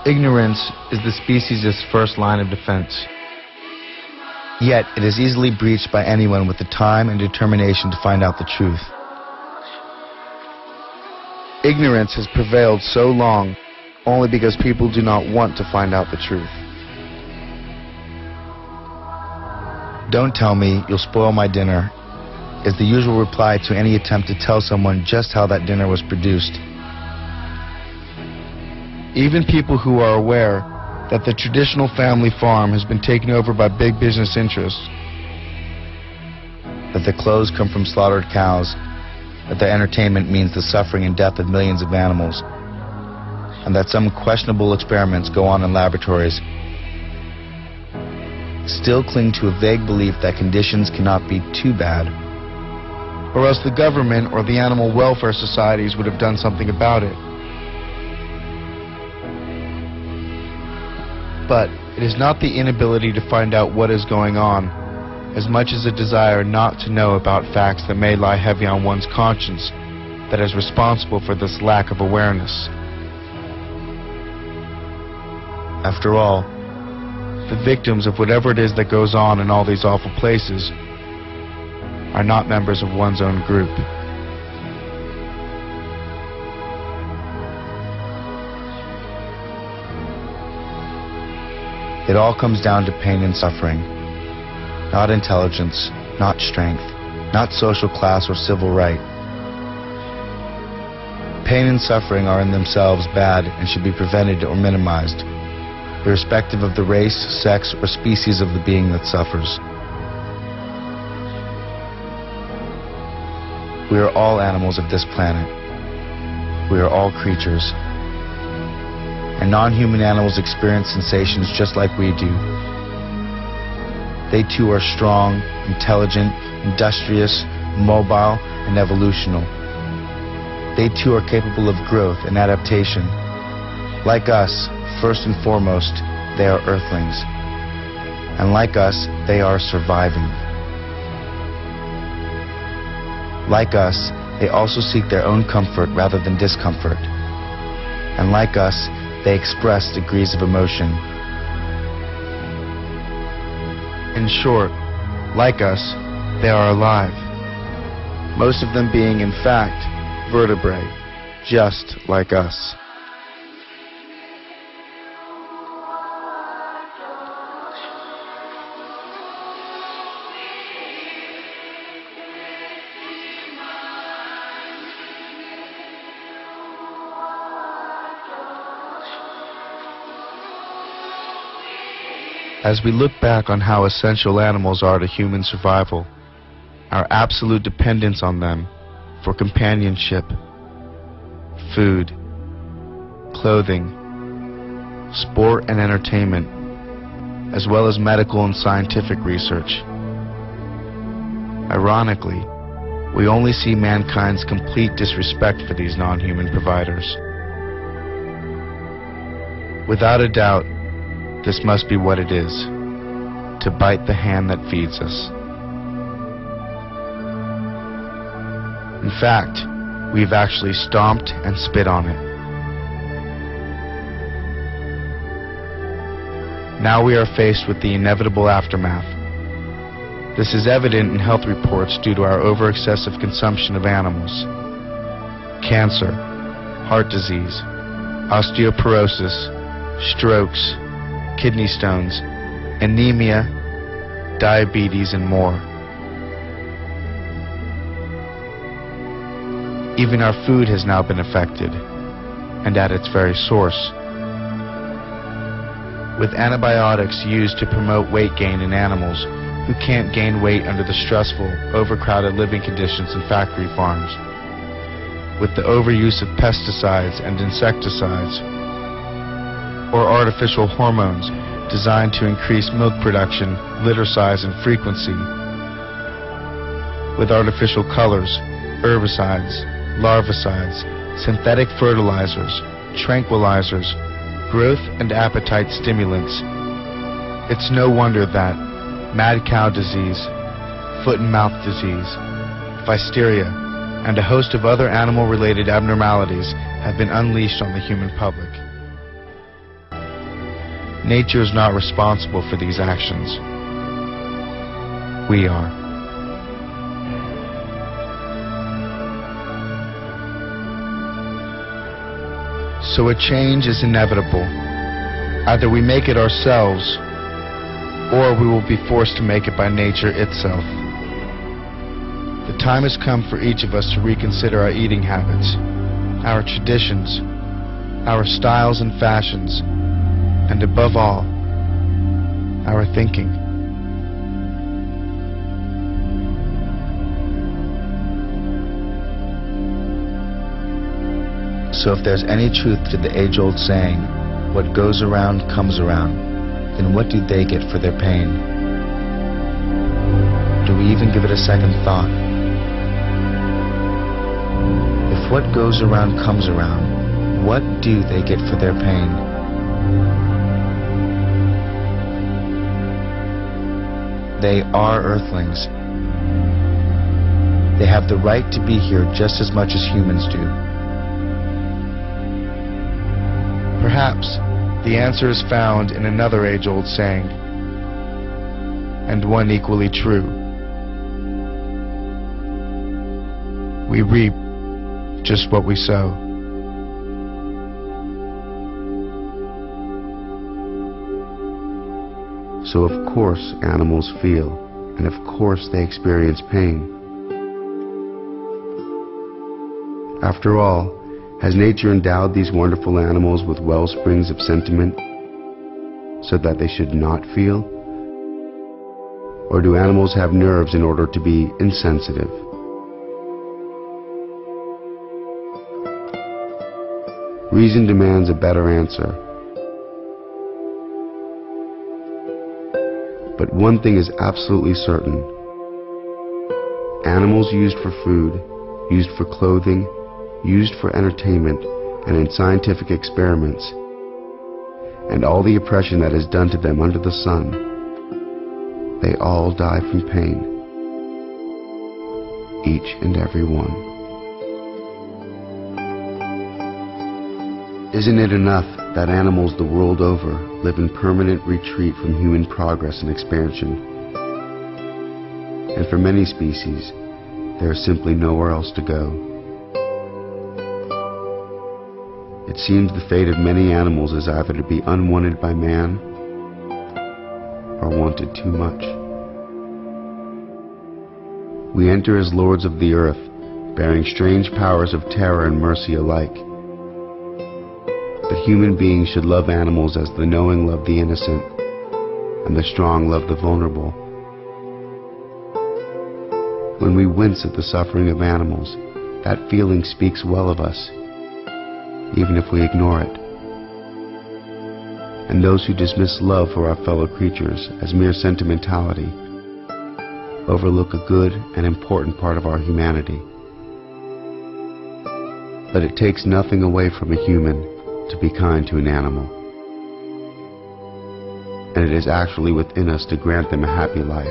Ignorance is the species' first line of defense. Yet it is easily breached by anyone with the time and determination to find out the truth. Ignorance has prevailed so long only because people do not want to find out the truth. "Don't tell me, you'll spoil my dinner," is the usual reply to any attempt to tell someone just how that dinner was produced. Even people who are aware that the traditional family farm has been taken over by big business interests, that the clothes come from slaughtered cows, that their entertainment means the suffering and death of millions of animals, and that some questionable experiments go on in laboratories, still cling to a vague belief that conditions cannot be too bad, or else the government or the animal welfare societies would have done something about it. But it is not the inability to find out what is going on, as much as a desire not to know about facts that may lie heavy on one's conscience, that is responsible for this lack of awareness. After all, the victims of whatever it is that goes on in all these awful places are not members of one's own group. It all comes down to pain and suffering, not intelligence, not strength, not social class or civil right. Pain and suffering are in themselves bad and should be prevented or minimized, irrespective of the race, sex, or species of the being that suffers. We are all animals of this planet. We are all creatures. And non-human animals experience sensations just like we do. They too are strong, intelligent, industrious, mobile, and evolutional. They too are capable of growth and adaptation. Like us, first and foremost, they are Earthlings. And like us, they are surviving. Like us, they also seek their own comfort rather than discomfort. And like us, they express degrees of emotion. In short, like us, they are alive. Most of them being, in fact, vertebrae, just like us. As we look back on how essential animals are to human survival, our absolute dependence on them for companionship, food, clothing, sport and entertainment, as well as medical and scientific research. Ironically, we only see mankind's complete disrespect for these non-human providers. Without a doubt, this must be what it is, to bite the hand that feeds us. In fact, we've actually stomped and spit on it. Now we are faced with the inevitable aftermath. This is evident in health reports due to our over-excessive consumption of animals. Cancer, heart disease, osteoporosis, strokes, kidney stones, anemia, diabetes, and more. Even our food has now been affected, and at its very source. With antibiotics used to promote weight gain in animals who can't gain weight under the stressful, overcrowded living conditions in factory farms. With the overuse of pesticides and insecticides, or artificial hormones designed to increase milk production, litter size, and frequency. With artificial colors, herbicides, larvicides, synthetic fertilizers, tranquilizers, growth and appetite stimulants. It's no wonder that mad cow disease, foot and mouth disease, physteria, and a host of other animal-related abnormalities have been unleashed on the human public. Nature is not responsible for these actions. We are. So a change is inevitable. Either we make it ourselves, or we will be forced to make it by nature itself. The time has come for each of us to reconsider our eating habits, our traditions, our styles and fashions, and above all, our thinking. So if there's any truth to the age-old saying, what goes around comes around, then what do they get for their pain? Do we even give it a second thought? If what goes around comes around, what do they get for their pain? They are Earthlings. They have the right to be here just as much as humans do. Perhaps the answer is found in another age-old saying, and one equally true. We reap just what we sow. So of course animals feel, and of course they experience pain. After all, has nature endowed these wonderful animals with well springs of sentiment so that they should not feel? Or do animals have nerves in order to be insensitive? Reason demands a better answer. But one thing is absolutely certain. Animals used for food, used for clothing, used for entertainment, and in scientific experiments, and all the oppression that is done to them under the sun, they all die from pain. Each and every one. Isn't it enough that animals the world over live in permanent retreat from human progress and expansion? And for many species, there is simply nowhere else to go. It seems the fate of many animals is either to be unwanted by man or wanted too much. We enter as lords of the earth, bearing strange powers of terror and mercy alike. But human beings should love animals as the knowing love the innocent, and the strong love the vulnerable. When we wince at the suffering of animals, that feeling speaks well of us, even if we ignore it. And those who dismiss love for our fellow creatures as mere sentimentality overlook a good and important part of our humanity. But it takes nothing away from a human to be kind to an animal. And it is actually within us to grant them a happy life,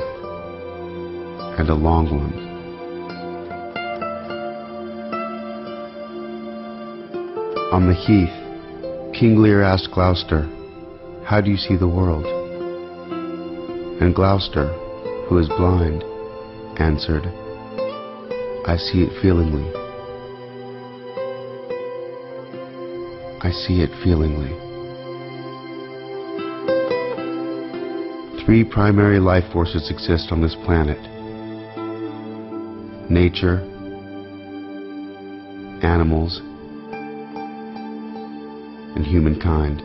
and a long one. On the heath, King Lear asked Gloucester, "How do you see the world?" And Gloucester, who is blind, answered, "I see it feelingly. I see it feelingly." 3 primary life forces exist on this planet: nature, animals, and humankind.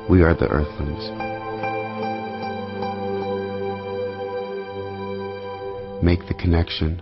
We are the Earthlings. Make the connection.